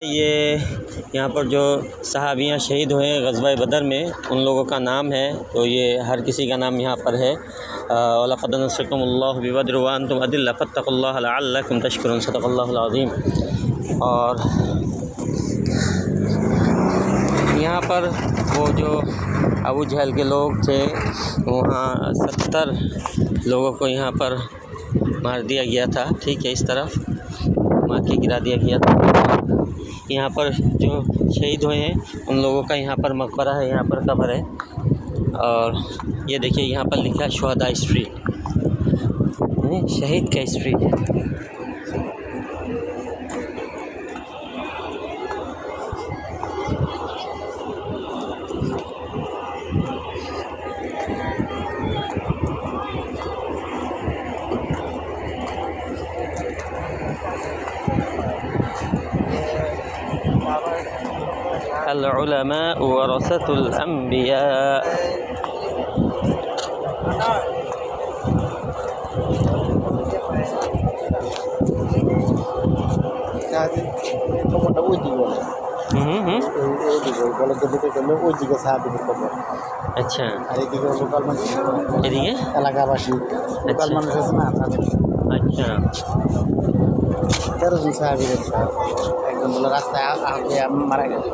ये यहाँ पर जो सहाबियाँ शहीद हुए हैं ग़ज़वा बदर में, उन लोगों का नाम है। तो ये हर किसी का नाम यहाँ पर है। वलक़द नसरकुमुल्लाहु बिबद्र व अंतुम अदिल्ला फत्तक़ुल्लाह लअल्लकुम तशकुरून सदक़ल्लाहुल अज़ीम। और यहाँ पर वो जो अबू जहल के लोग थे, वहाँ 70 लोगों को यहाँ पर मार दिया गया था। ठीक है, इस तरफ मार के गिरा दिया गया था। यहाँ पर जो शहीद हुए हैं उन लोगों का यहाँ पर मकबरा है, यहाँ पर कब्र है। और ये देखिए यहाँ पर लिखा है शुहदा स्ट्रीट, शहीद का स्ट्रीट है। अल उलमा वरसतुल अंबिया। अच्छा, এদিকে এলাকাবাসী লোকাল মানুষ আছে না, আচ্ছা 13 জন সাহাবীর একজন বলে রাস্তায় আহত হয়ে মারা গেছে।